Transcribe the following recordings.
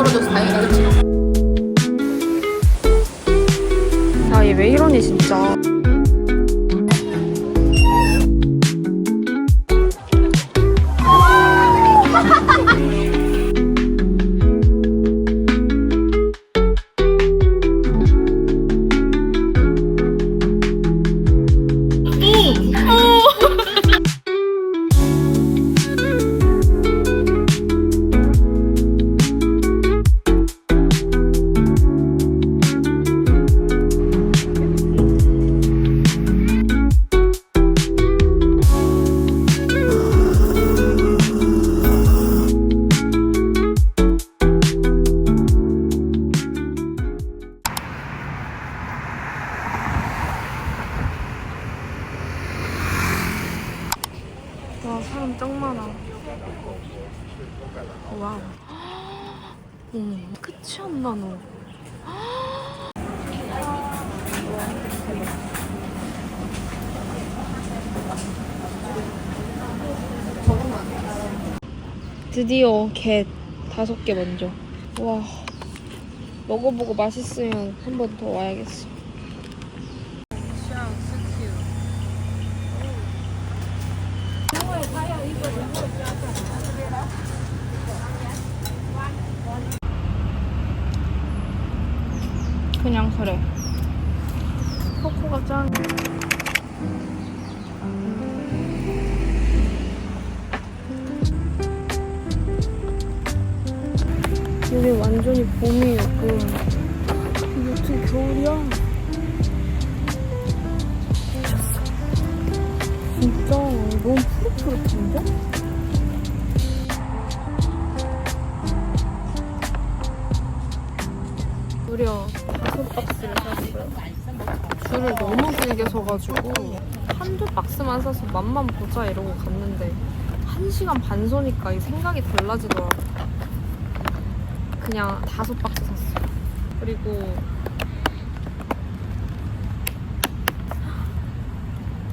떨어져서 다행이다, 그치? 야, 얘 왜 이러니 진짜. 와, 사람 짱 많아. 와우. 끝이 안 나, 너. 드디어 게 5개 먼저. 와, 먹어보고 맛있으면 한 번 더 와야겠어. 그냥 그래. 코코가 짱. 여기 완전히 봄이에요, 봄. 이게 어떻게 겨울이야? 미쳤어. 진짜 너무 푸릇푸릇한데? 무려 5박스를 샀어요. 줄을 너무 길게 서가지고 한두 박스만 사서 맛만 보자 이러고 갔는데 1시간 반 서니까 이 생각이 달라지더라고요. 그냥 5박스 샀어요. 그리고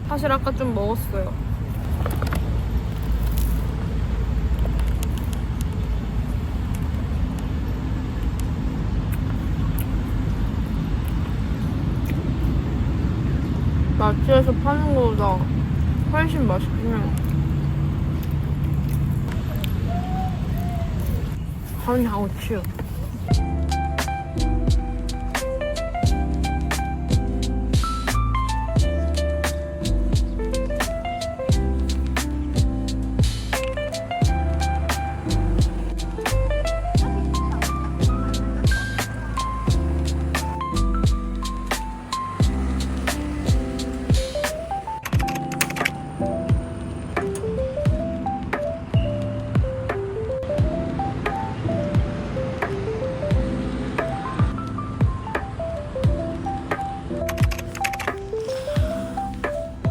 사실 아까 좀 먹었어요. 마트에서 파는 거보다 훨씬 맛있긴 해요.很好吃。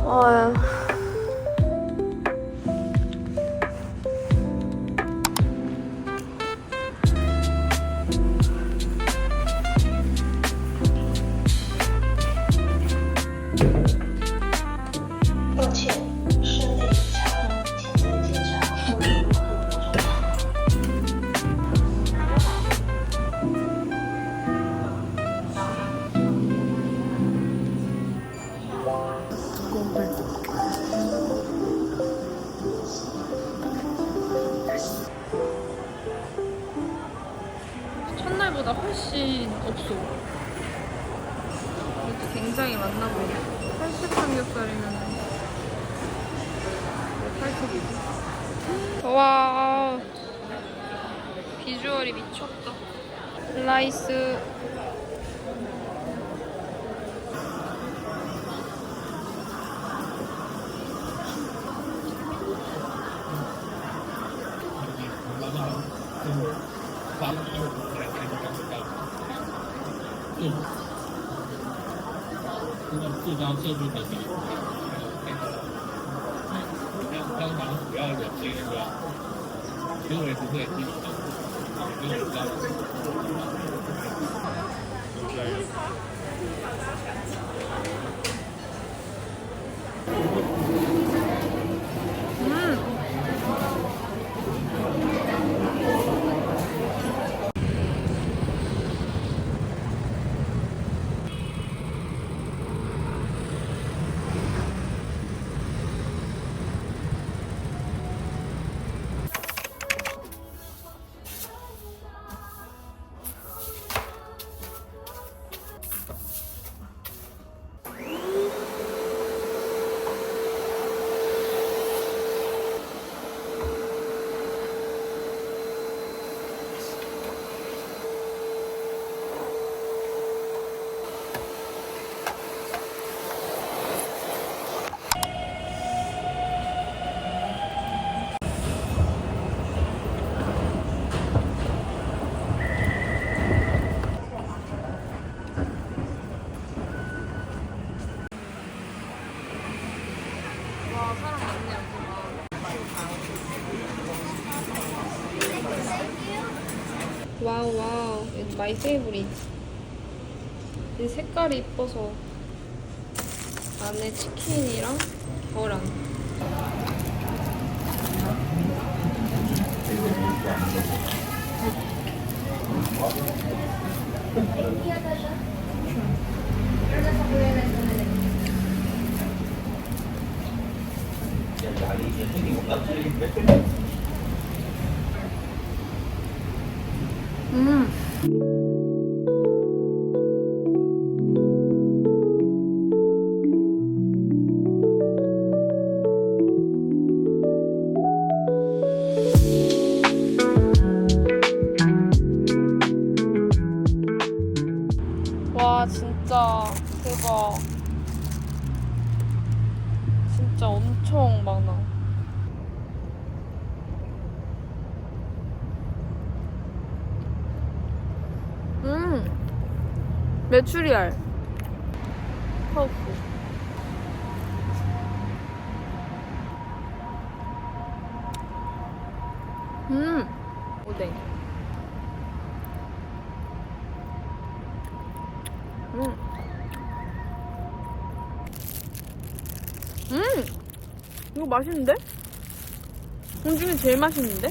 아유. 첫날보다 훨씬 없어. 이것도 굉장히 많나 보네. 80 삼겹살이면 80이지. 와, 비주얼이 미쳤다. 슬라이스. 와우 와우. It's my favorite. 이 색깔이 이뻐서 안에 치킨이랑 계란. 와 진짜 대박. 진짜 엄청 많아. 메추리알 토fu. 오뎅. 이거 맛있는데? 돈 중에 제일 맛있는데?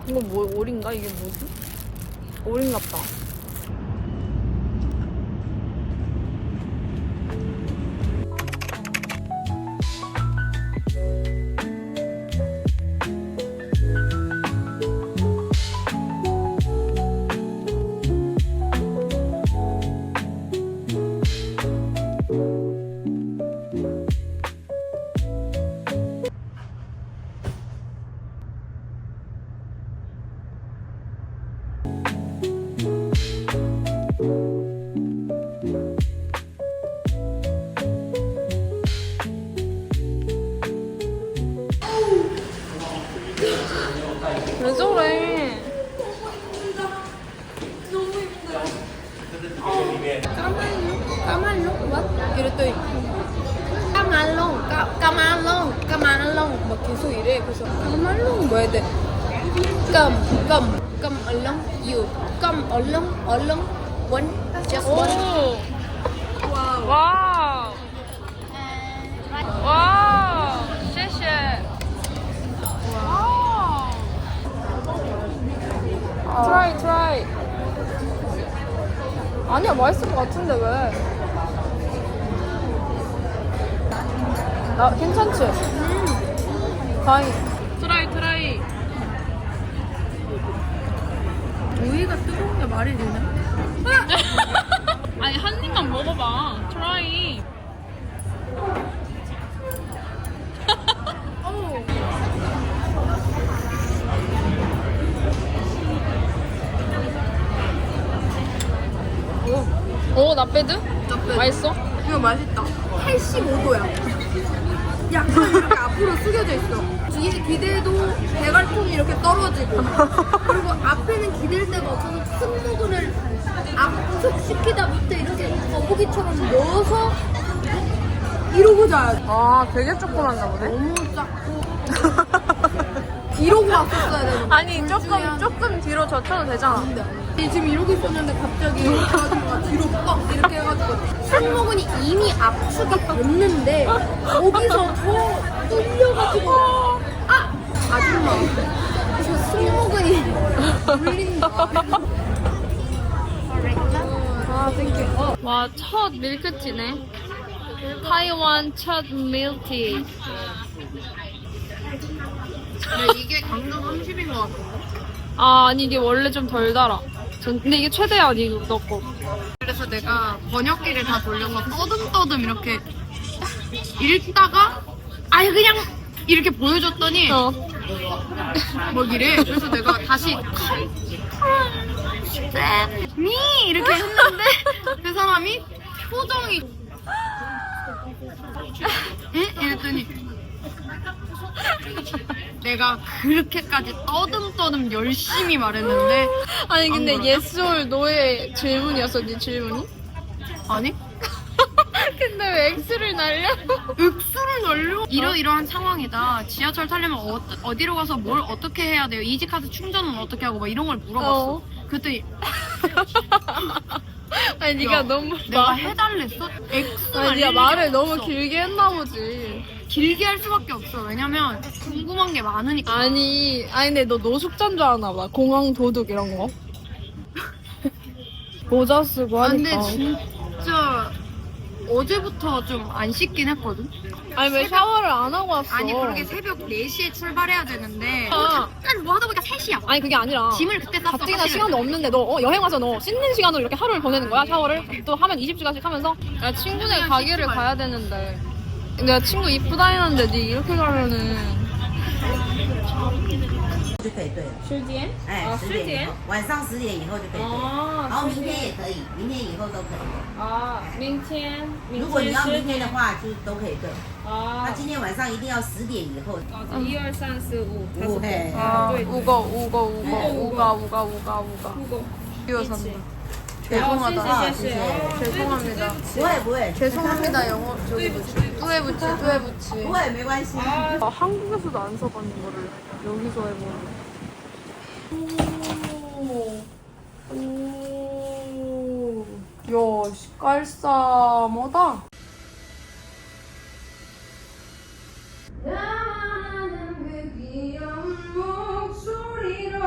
이거 뭐, 오리인가? 이게 뭐지? 오리인갑다. 왜 저래? 까말롱 what? 이랬더니 까말롱 막 계속 이래. 그래서 까말롱 뭐 해야 돼? come along you come along one just one. 와우. 와우. 와우. 谢谢. 트라이. 아니야, 맛있을 것 같은데 왜? 나 괜찮지? 다행히. 트라이. 우유가 뜨거운 게 말이 되나? 아니, 한 입만 먹어봐. 트라이. 오, 나빼드? 맛있어? 이거 맛있다. 85도야. 약간 이렇게 앞으로 숙여져 있어. 뒤에 기대도 대갈통이 이렇게 떨어지고, 그리고 앞에는 기댈 데가 없어서 승모근을 압축시키다 밑에 이렇게 거북이처럼 넣어서 이러고 자야지. 아, 되게 조그만나 보네. 너무 작고 이러고 왔었어야 되는 거야. 아니, 조금 뒤로 젖혀도 되잖아. 지금 이러고 있었는데 갑자기 그 아줌마가 뒤로 뻥 이렇게 해가지고 승모근이 이미 압축이 됐는데 거기서 더 뚫려가지고 아줌마 저 승모근이 울린다. 땡큐. 와, 첫 밀크티네. 타이완 첫 밀크티. 이게 강도 30인 것 같은데? 아, 아니, 이게 원래 좀 덜 달아. 근데 이게 최대야, 너 거. 그래서 내가 번역기를 다 돌려서 떠듬떠듬 이렇게 읽다가 아예 그냥 이렇게 보여줬더니 뭐 이래. 그래서 내가 다시 미 이렇게 했는데 그 사람이 표정이 응? 이랬더니 내가 그렇게까지 떠듬떠듬 열심히 말했는데 아니, 근데 yes or no의 질문이었어, 네 질문이? 아니? 근데 왜 X를 날려? 액수를 날려? 이러이러한 상황이다. 지하철 타려면 어디로 가서 뭘 어떻게 해야 돼요? 이지카드 충전은 어떻게 하고 막 이런 걸 물어봤어. 그랬더니 아니 야, 네가 너무 내가 해달랬어? 액수 아니 네가 알릴 말을 일이 너무 없어. 길게 했나 보지. 길게 할 수밖에 없어. 왜냐면 궁금한 게 많으니까. 아니 근데 너 노숙자인 줄 아나 봐. 공항 도둑 이런 거. 모자 쓰고 하니까. 근데 진짜 어제부터 좀 안 씻긴 했거든? 아니 왜 샤워를 안 하고 왔어? 아니 그러게 새벽 4시에 출발해야 되는데 아. 잠깐 뭐 하다 보니까 3시야. 아니 그게 아니라 짐을 그때 쌌어. 가뜩이나 사실은. 시간도 없는데 너 여행 와서 너 씻는 시간으로 이렇게 하루를 보내는 거야 샤워를? 또 하면 20시간씩 하면서? 야 친구네 그냥 가게를 씻지 가야 되는데 내가 친구 이쁘다 했는데 니 이렇게 가면은 就可以兑了。十点？哎，啊10点以后，晚上10点以后就可以兑。然后哦明天也可以，明天以后都可以。啊明天如果你要明天的话，就都可以兑。啊那今天晚上一定要10点以后。 1, 2, 3, 4, 5 5회. 아, 우거. 이거 산다. 죄송하다. 아,谢谢。 죄송합니다. 不会不会， 죄송합니다. 영어 저기 뚜에부치. 不会没关系。 한국에서도 안 써봤는 거를 여기서 해보는. 오. 야, 깔싸하다. 나는 그 귀여운 목소리로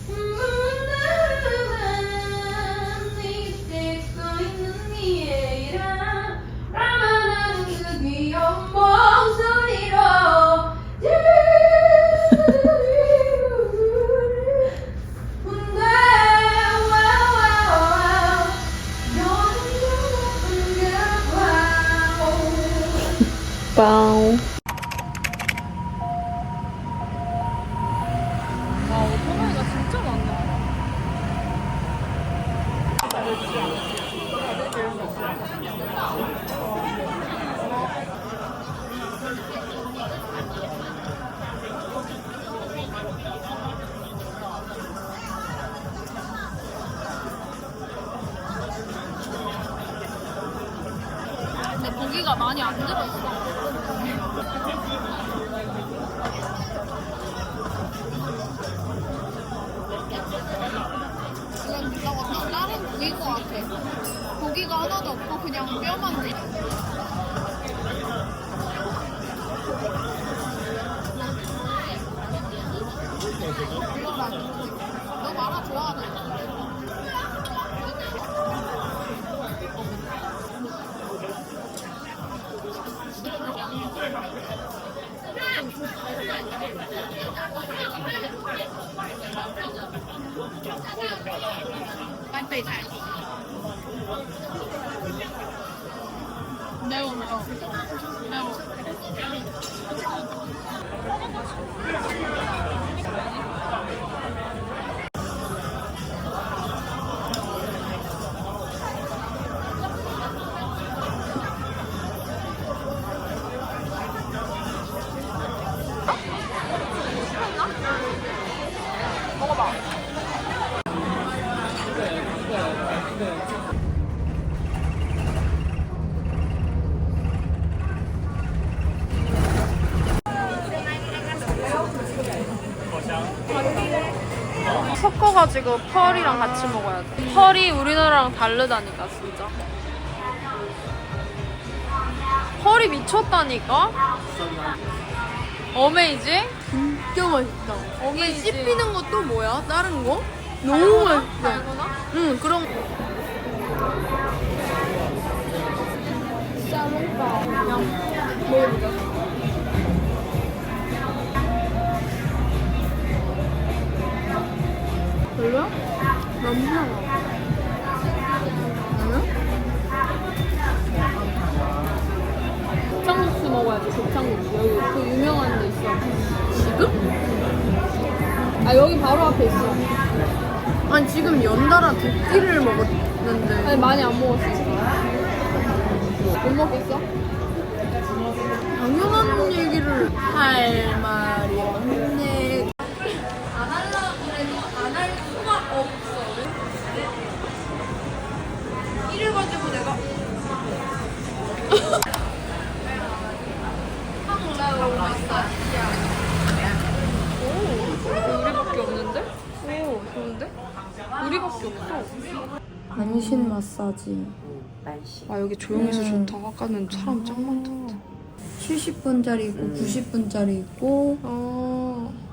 문득은 네 써있는 니에이라 라는 그 귀여운 목소리로 빵. 와, 오토바이가 진짜 많네. 근데 고기가 많이 안 들어있어. 이건 누가 다른 고기인 것 같아. 고기가 하나도 없고 그냥 뼈만 돼. 너 마라 좋아하잖아. 빨리 잘. 매워. 먹어봐. 섞어가지고 펄이랑 같이 먹어야 돼. 펄이 우리나라랑 다르다니까 진짜. 펄이 미쳤다니까. 어메이징? 진짜 맛있다. 어메이징. 씹히는 것도 뭐야? 다른 거? 너무 맛있어. 달고나? 응, 그럼. 쌀먹다. 그냥 먹어보자. 별로야? 너무 하나. 곱창국수 먹어야지, 곱창국수. 여기 그 유명한 데 있어. 지금? 아, 여기 바로 앞에 있어. 아니 지금 연달아 두 끼를 먹었는데 아니, 많이 안 먹었어. 못 먹겠어? 당연한 얘기를 할 말이 없네. 안 하려고 그래도 안 할 수가 없어. 이래가지고 내가 안심 마사지. 아 여기 조용해서 좋다. 아까는 사람 짱 많던데. 70분짜리 있고 90분짜리 있고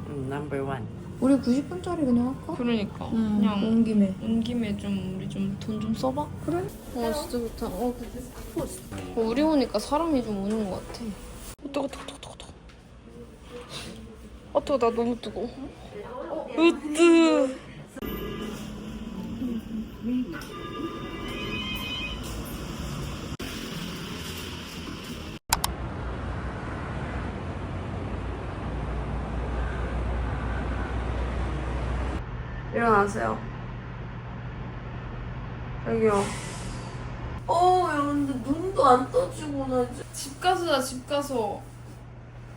Number one. 우리 90분짜리 그냥 할까? 그러니까 그냥 그냥 온 김에 온 김에 좀 우리 좀 돈 좀 써봐. 그래? 진짜 좋다. 우리 오니까 사람이 좀 오는 것 같아. 뜨거. 뜨거 나 너무 뜨거. 으뜨. 일어나세요. 여기요. 야 근데 눈도 안 떠지고 나 이제 집 가서다 집 가서.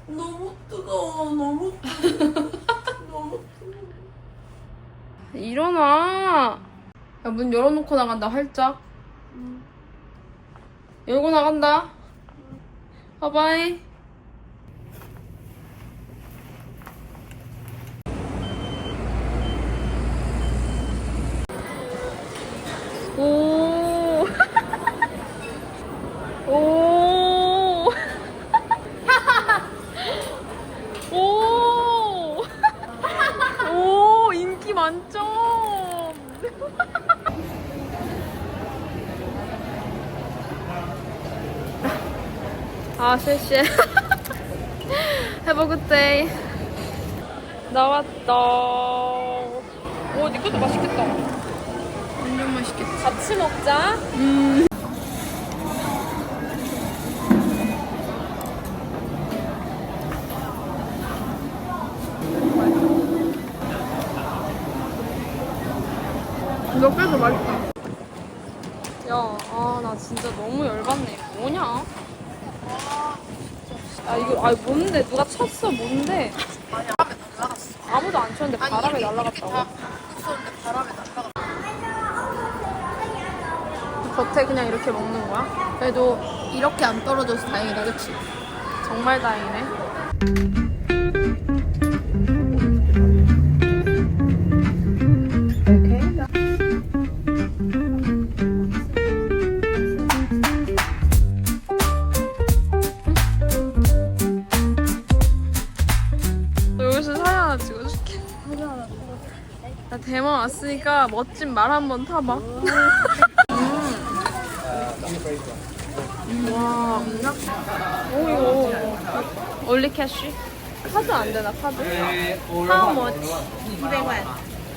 너무 뜨거워 너무 뜨거워 너무 일어나. 야, 문 열어놓고 나간다 활짝. 열고 나간다. 바이바이. 오. 오. 오. 오, 인기 만점. 쎄. Have a good day. 나왔다. 오, 니 것도 맛있겠다. 완전 맛있겠다. 같이 먹자. 몇 개도 맛있다. 야, 나 진짜 너무 열받네. 뭐냐? 이거, 뭔데? 누가 쳤어? 뭔데? 바람에 날라갔어. 아무도 안 쳤는데 바람에 날아갔다고. 무서운데 바람에 날라갔어. 겉에 그냥 이렇게 먹는 거야? 그래도 이렇게 안 떨어져서 다행이다, 그치? 정말 다행이네. 여기서 사진 하나 찍어줄게. 나 대만 왔으니까 멋진 말 한번 타봐. 와, 오 이거 올리 캐시? 카드 안 되나 카드? How much? 200원.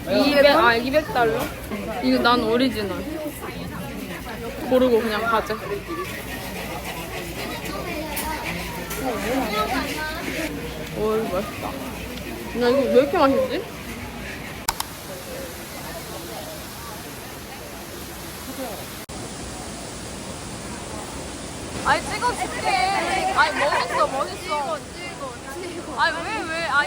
200달러? 이거 난 오리지널. 고르고 그냥 가자. 오, 이거 맛있다. 나 이거 왜 이렇게 맛있지? 아니 찍어줄게. 아니 멋있어. 아니 왜?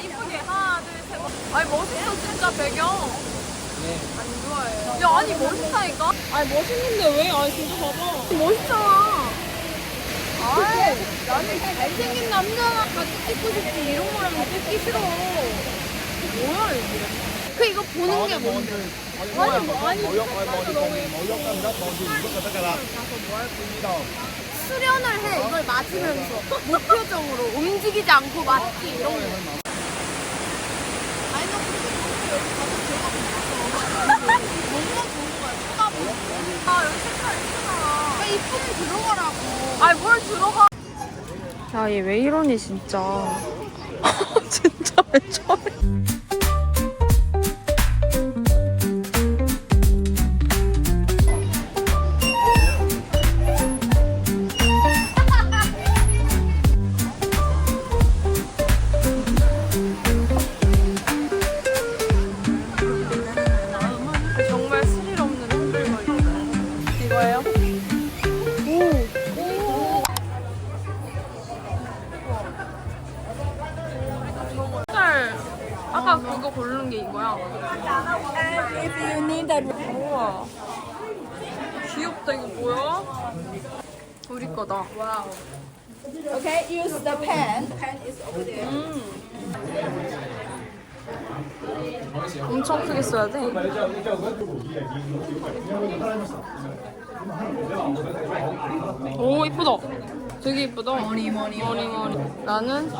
이쁘게 하나 둘 셋. 아니 멋있어 진짜 배경. 안 좋아해. 야 아니 멋있다니까. 아니 멋있는데 왜? 아니 진짜 봐봐. 멋있잖아. 아이 나는 잘생긴 남자랑 같이 찍고 싶지 이런 거랑 찍기 싫어. 뭐야 이게? 이거 보는 게 뭔데? 수련을 해, 이걸 맞으면서. 목표적으로. 움직이지 않고 맞기, 이런 거. 아니, 너 근데 여기 가서 들어가면 너무나 좋은 거야, 쳐다보고. 여기 색깔 이쁘잖아. 이쁘게 들어가라고. 아니 뭘 들어가? 야 얘 왜 이러니 진짜. 진짜 왜 저래? 정말 스릴 없는 흔들거리. 이거예요? 아까 그거 고르는 게 이거야. 우와. 귀엽다. 이거 뭐야? 우리 거다. 와우. Okay, use the pen. Pen is over there. 엄청 크게 써야 돼. 오 이쁘다. 되게 이쁘다. 머리. 나는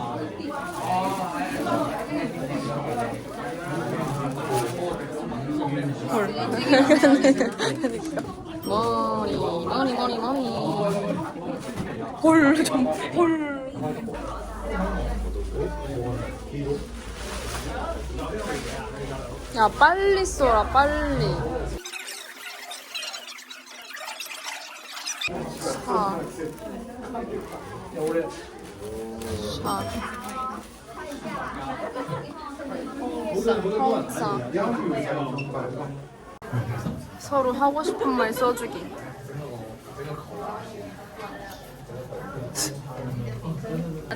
헐. 머리. 헐, 좀 헐. 야 빨리 써라 빨리. 샤. 홍사. 서로 하고 싶은 말 써주기.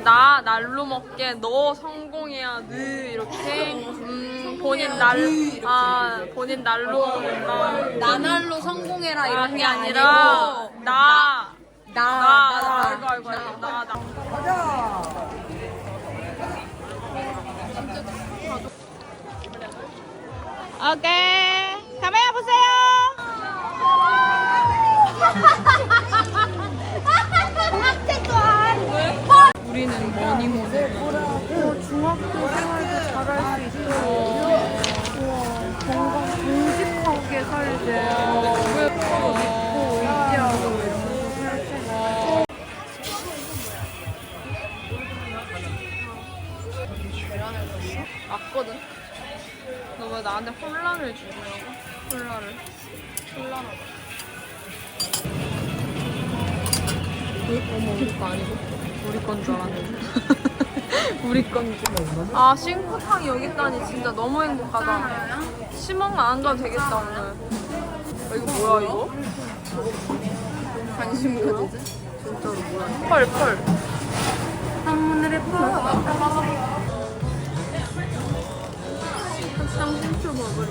나 날로 먹게 너 성공해야 느 이렇게 본인 날로 나 날로 성공해라 이런 게 아니라 나 알고 오케이 카메라 보세요. 우리는 머니 모델. 중학교 생활도 잘할 수 있어. 건강 정직하게 살지. 왜 믿고 의지하고 이런 거 살지? 맞거든. 너 왜 나한테 혼란을 주냐고? 혼란을. 어머 우리 거 아니고? 우리 건 줄 알았는데. 우리 건 줄. 아 싱크탕이 여기 있다니 진짜 너무 행복하다. 심호흡 안 가도 되겠다 오늘. 이거 뭐야 이거? 관심 가지지? 진짜로 뭐야? 펄. 한문을의 펄. 쌍심초 먹으러.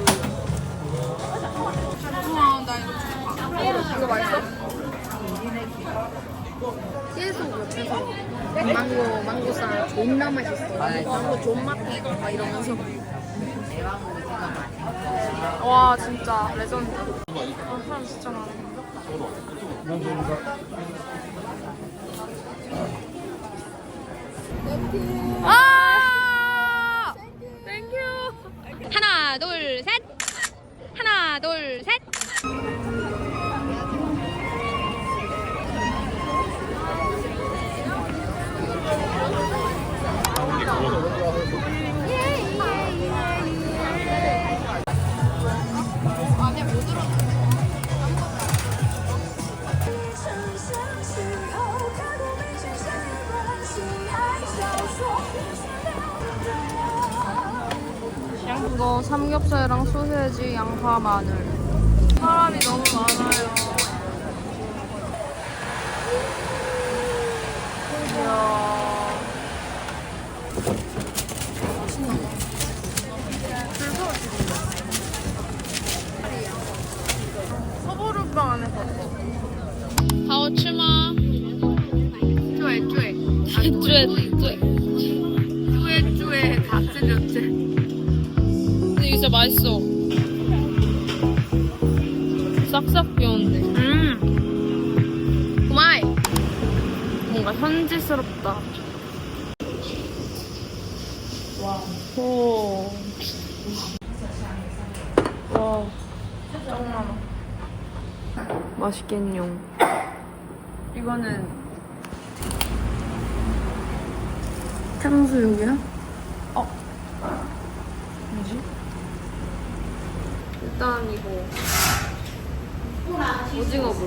우와 나 이거 좋아. 이거 맛있어? 계속 옆에서 망고살 존나 맛있어. 망고 존맛해 막 이러면서. 와 진짜 레전드. 아 사람 진짜 많아. 아! 땡큐. 하나 둘 셋. 하나 둘 셋. 이거 삼겹살이랑 소세지, 양파, 마늘. 사람이 너무 많아요. 이야. 서부르빵 안에 봤어. 好吃吗？쭈에 다 찔렸지. 근데 이거 진짜 맛있어. 싹싹 비었는데. 고마이. 뭔가 현지스럽다. 오. 와. 짱 많아. 맛있겠뇽. 이거는 탕수육이야? 뭐지? 일단 이거 오징어물.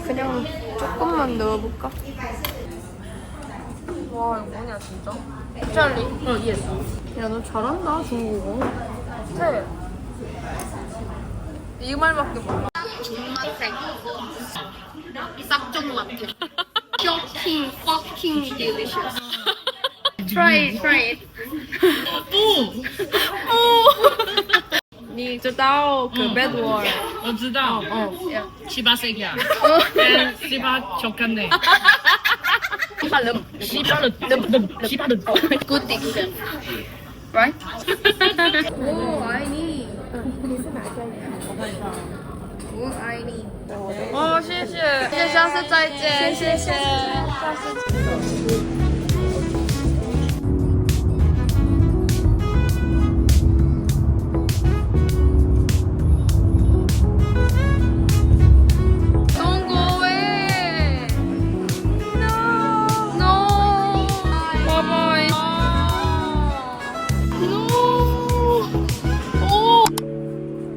그냥 조금만 넣어볼까? 와 이거 뭐냐 진짜? 찰리. 예스. 야 너 잘한다 중국어. 네. 이 말밖에 몰라. 존맛생. 싹좀 같아. Shocking, fucking delicious. Try it. 你知道个 bad word？我知道，七八岁呀，七八巧克力。Good diction. Right? 오, 아이니. 오, 아이니. 哦，谢谢，谢谢，下次再见，谢谢，下次。 Don't go away. No. No. Bye bye. No. Oh.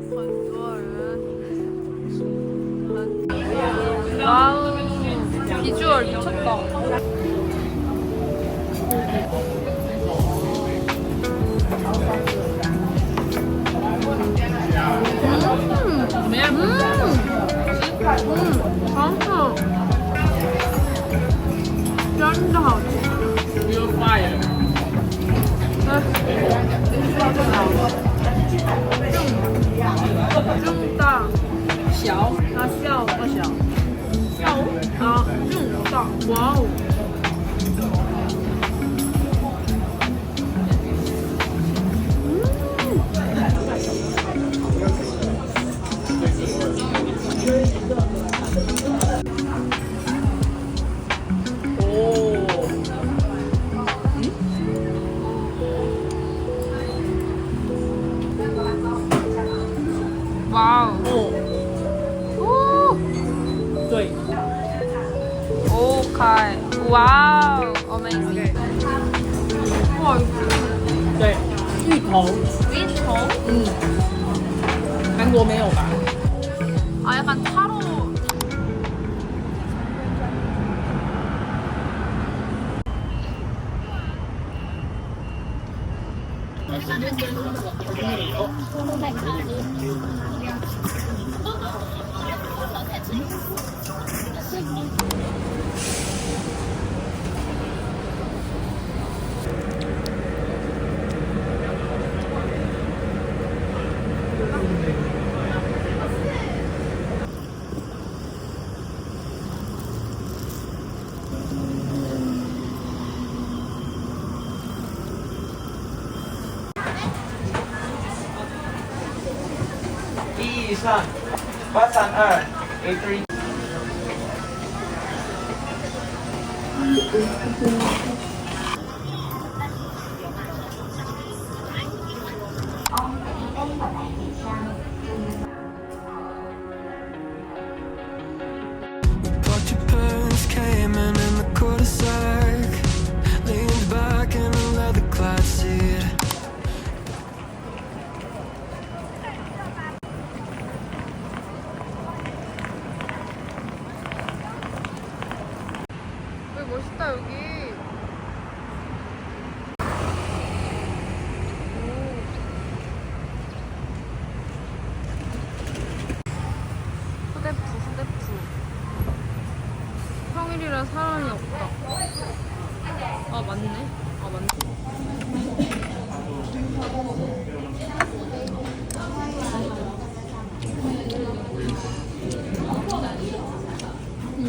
很多人。와우. 비주얼 미쳤다. 맛있어. 진짜 좀大，小，它小不小？小啊，这么大，哇哦！哇哦！哦，对，OK，哇哦，amazing！哇，对，芋头，芋头，韩国没有吧？아 약간 타로. 이산 바산 R A3 But your parents came in the cul-de-sac, leaned back in a leather-clad seat. 여기 멋있다 여기. 후대프. 평일이라 사람이 없다. 아 맞네. 아 맞네.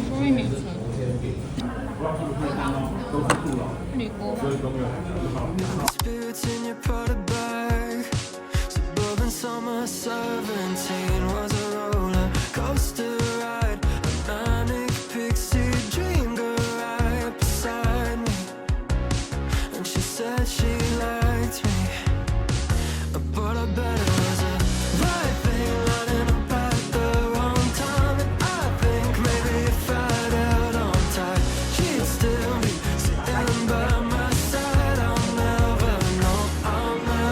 소림이 있어요. 그리고 Spirits in your powder bag. Suburban summer 17 was a roller coaster ride. A manic pixie dream girl right beside me, and she said she liked me, but I bet it was a right thing lining up at the wrong time. And I think maybe if I'd held on tight, she'd still be sitting by my side. I'll never know, I'll never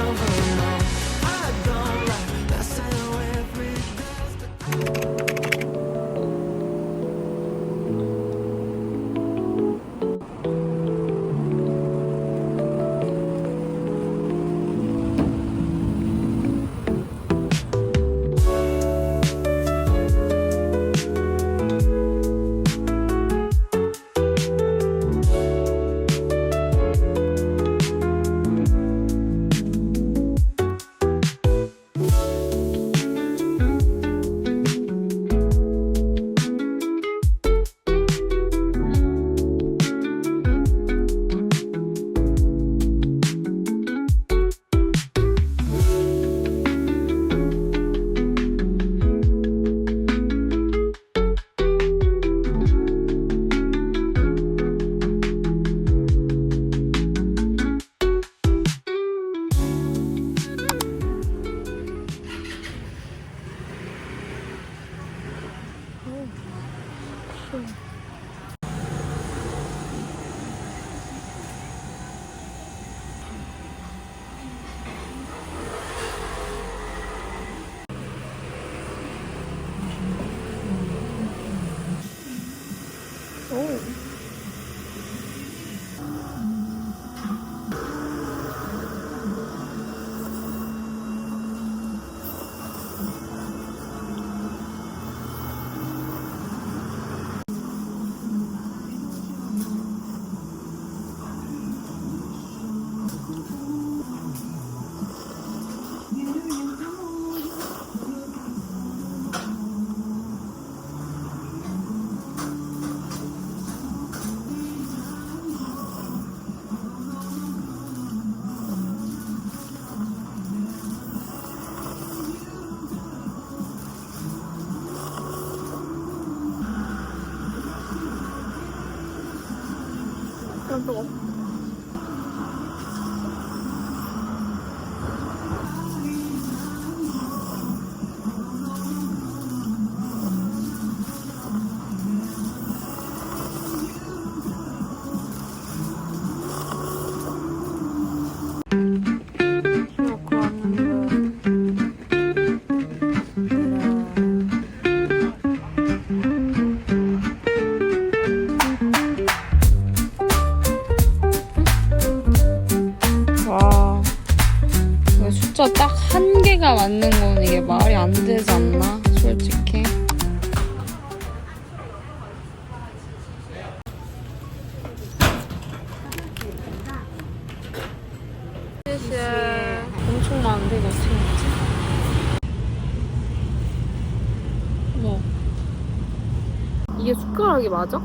그냥 뜨거. 이렇게 왔는데. 와, 이거 숫자 딱 한 개가 맞는 건 이게 말이 안 되지 않나? 솔직히. 엄청 많은데 이거 어떻게 먹지? 뭐? 이게 숟가락이 맞아?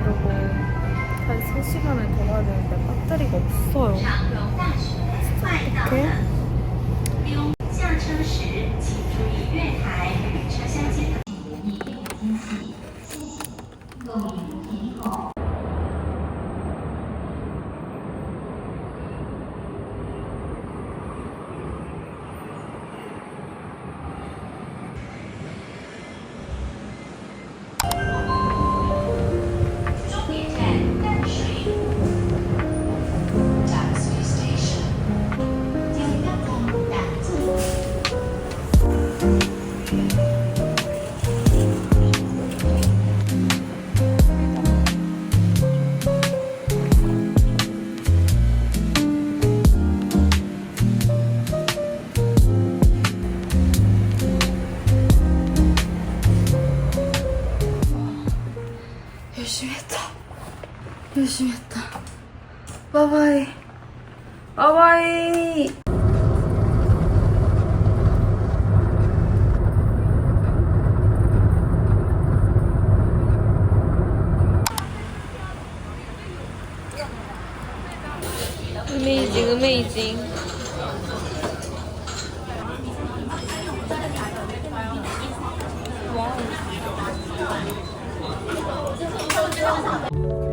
그리고 한 3시간을 더 가야 되는데 배터리가 없어요. 진짜 어떡해? 열심히 했다. 바이바이. 바이바이. 어메이징, 어메이징. 와우.